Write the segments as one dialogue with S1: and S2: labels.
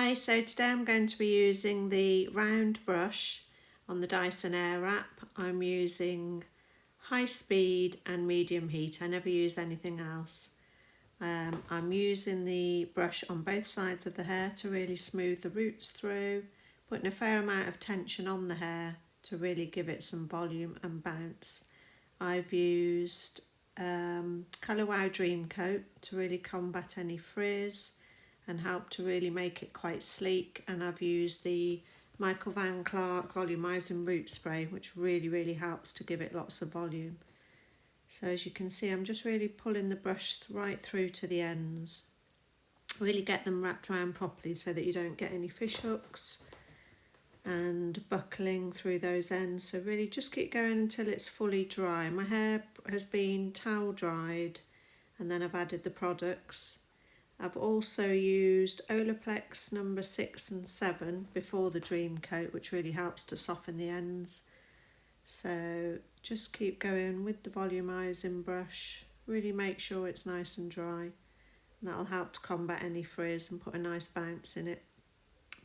S1: Hi, so today I'm going to be using the round brush on the Dyson Airwrap. I'm using high speed and medium heat. I never use anything else. I'm using the brush on both sides of the hair to really smooth the roots through, putting a fair amount of tension on the hair to really give it some volume and bounce. I've used Colour Wow Dreamcoat to really combat any frizz and help to really make it quite sleek, and I've used the Michael Van Clark Volumizing Root Spray, which really helps to give it lots of volume. So as you can see, I'm just really pulling the brush right through to the ends, really get them wrapped around properly so that you don't get any fish hooks and buckling through those ends. So really just keep going until it's fully dry. My hair has been towel dried and then I've added the products. I've also used Olaplex number 6 and 7 before the Dream Coat, which really helps to soften the ends. So just keep going with the volumizing brush, really make sure it's nice and dry, and that'll help to combat any frizz and put a nice bounce in it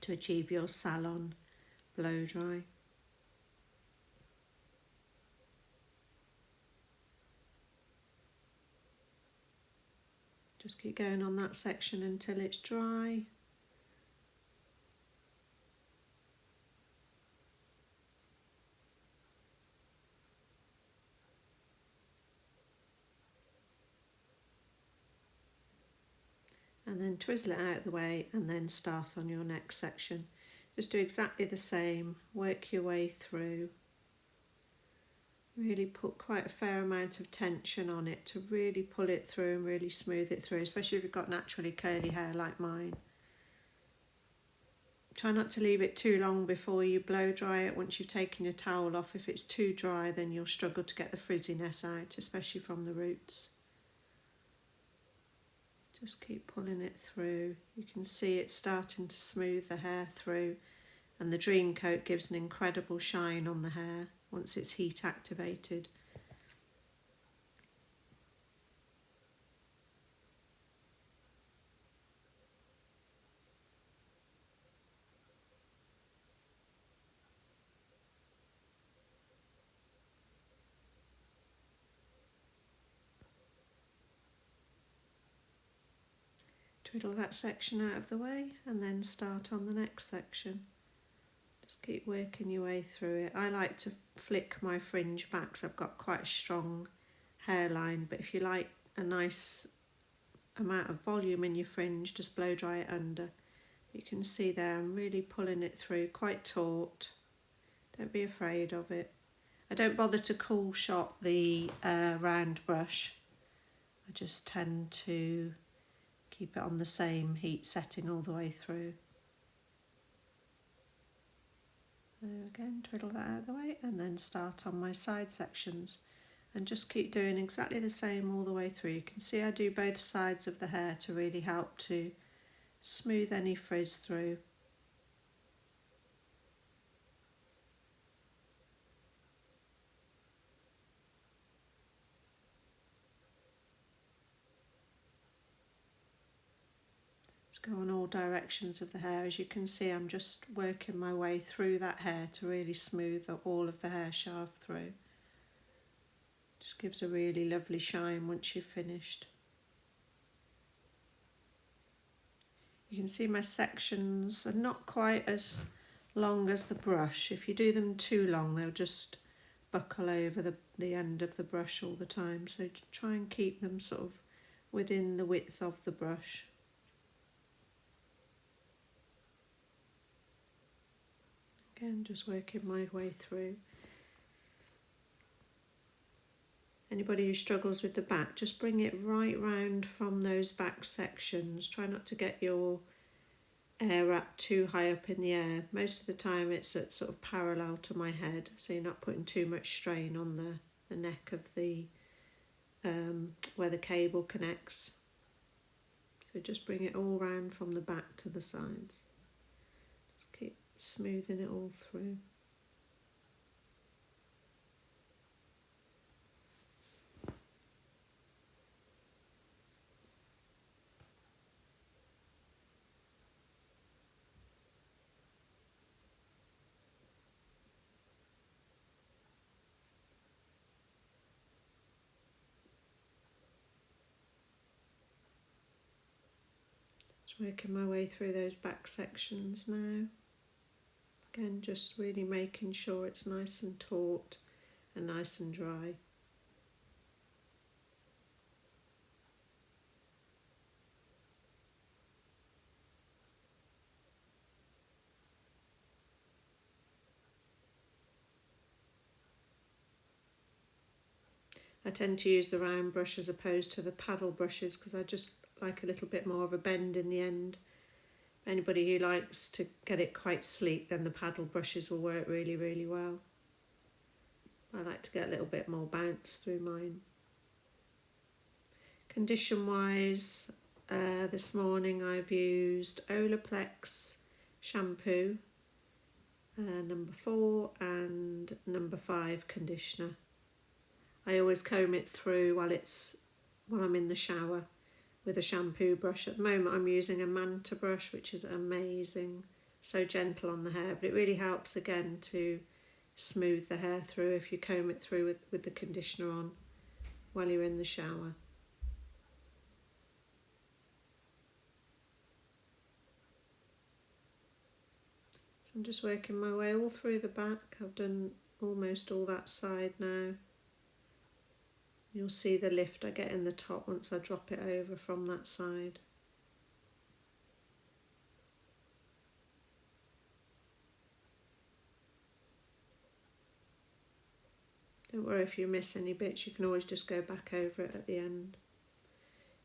S1: to achieve your salon blow dry. Just keep going on that section until it's dry. And then twizzle it out of the way and then start on your next section. Just do exactly the same, work your way through. Really put quite a fair amount of tension on it to really pull it through and really smooth it through, especially if you've got naturally curly hair like mine. Try not to leave it too long before you blow dry it once you've taken your towel off. If it's too dry, then you'll struggle to get the frizziness out, especially from the roots. Just keep pulling it through. You can see it's starting to smooth the hair through, and the Dream Coat gives an incredible shine on the hair once it's heat activated. Twiddle that section out of the way and then start on the next section. Just keep working your way through it. I like to flick my fringe back because I've got quite a strong hairline, but if you like a nice amount of volume in your fringe, just blow dry it under. You can see there I'm really pulling it through, quite taut. Don't be afraid of it. I don't bother to cool shot the round brush. I just tend to keep it on the same heat setting all the way through. So again, twiddle that out of the way and then start on my side sections and just keep doing exactly the same all the way through. You can see I do both sides of the hair to really help to smooth any frizz through. Go on all directions of the hair. As you can see, I'm just working my way through that hair to really smooth all of the hair shaft through. Just gives a really lovely shine once you've finished. You can see my sections are not quite as long as the brush. If you do them too long, they'll just buckle over the end of the brush all the time. So try and keep them sort of within the width of the brush. Again, just working my way through. Anybody who struggles with the back, just bring it right round from those back sections. Try not to get your Airwrap too high up in the air. Most of the time it's at sort of parallel to my head, so you're not putting too much strain on the neck of the where the cable connects. So just bring it all round from the back to the sides. Just keep smoothing it all through. Just working my way through those back sections now. Again, just really making sure it's nice and taut and nice and dry. I tend to use the round brush as opposed to the paddle brushes because I just like a little bit more of a bend in the end. Anybody who likes to get it quite sleek, then the paddle brushes will work really, really well. I like to get a little bit more bounce through mine. Condition wise, this morning I've used Olaplex shampoo, number 4 and number 5 conditioner. I always comb it through while I'm in the shower with a shampoo brush. At the moment I'm using a Manta brush, which is amazing, so gentle on the hair, but it really helps again to smooth the hair through if you comb it through with the conditioner on while you're in the shower. So I'm just working my way all through the back. I've done almost all that side now. You'll see the lift I get in the top once I drop it over from that side. Don't worry if you miss any bits, you can always just go back over it at the end.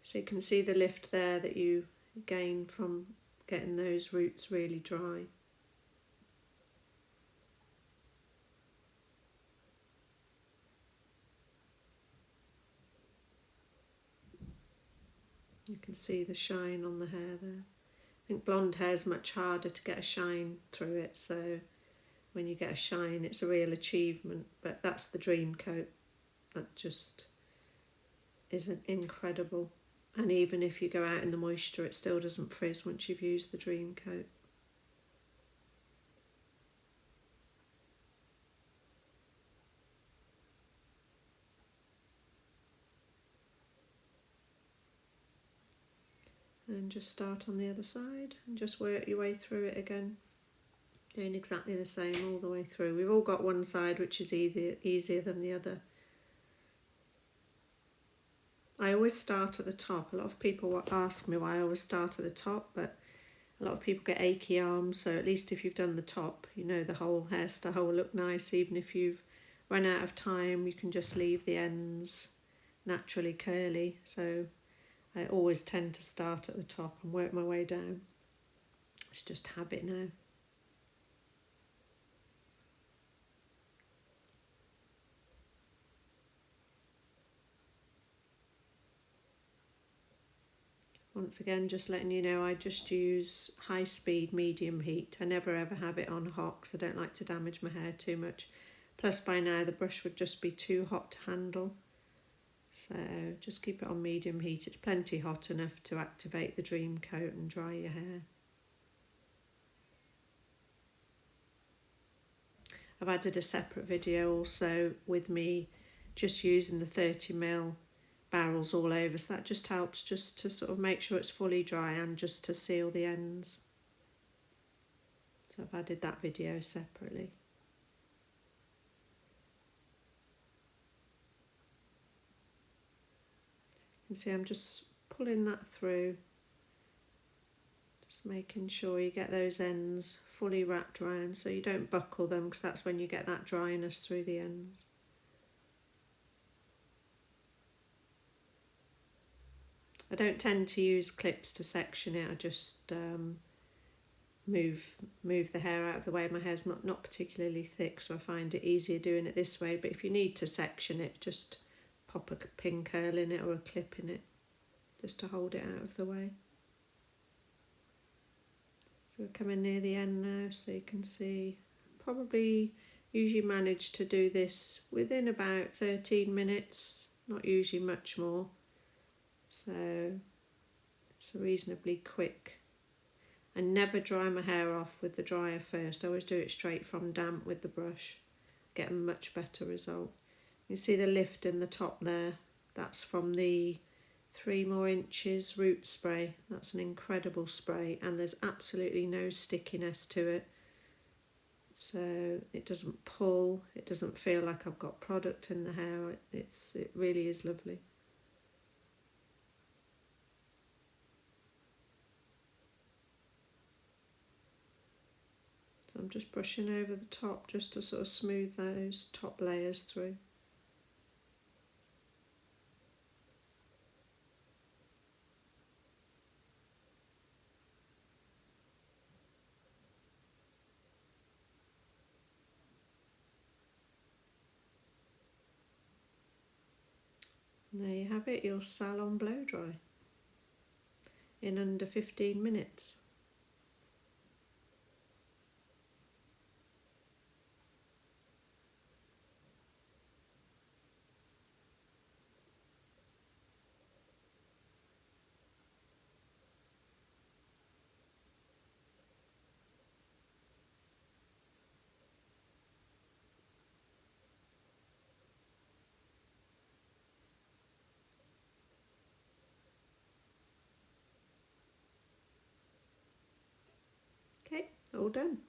S1: So you can see the lift there that you gain from getting those roots really dry. You can see the shine on the hair there. I think blonde hair is much harder to get a shine through it, so when you get a shine it's a real achievement, but that's the dream coat. That just is incredible, and even if you go out in the moisture it still doesn't frizz once you've used the dream coat. And just start on the other side and just work your way through it again, doing exactly the same all the way through. We've all got one side which is easier than the other. I always start at the top. A lot of people ask me why I always start at the top, but a lot of people get achy arms, so at least if you've done the top, you know the whole hairstyle will look nice. Even if you've run out of time, you can just leave the ends naturally curly. So I always tend to start at the top and work my way down. It's just habit now. Once again, just letting you know, I just use high speed, medium heat. I never ever have it on hot because I don't like to damage my hair too much. Plus by now the brush would just be too hot to handle. So just keep it on medium heat. It's plenty hot enough to activate the dream coat and dry your hair. I've added a separate video also with me just using the 30mm barrels all over, so that just helps just to sort of make sure it's fully dry and just to seal the ends. So I've added that video separately. You can see I'm just pulling that through, just making sure you get those ends fully wrapped around so you don't buckle them, because that's when you get that dryness through the ends. I don't tend to use clips to section it. I just move the hair out of the way. My hair's not particularly thick, so I find it easier doing it this way. But if you need to section it, just pop a pin curl in it or a clip in it just to hold it out of the way. So we're coming near the end now, so you can see probably usually manage to do this within about 13 minutes, not usually much more. So it's reasonably quick. I never dry my hair off with the dryer first. I always do it straight from damp with the brush. Get a much better result. You see the lift in the top there? That's from the 3 more inches root spray. That's an incredible spray, and there's absolutely no stickiness to it. So it doesn't pull, it doesn't feel like I've got product in the hair. It really is lovely. So I'm just brushing over the top just to sort of smooth those top layers through. And there you have it, your salon blow dry in under 15 minutes. Okay, all done.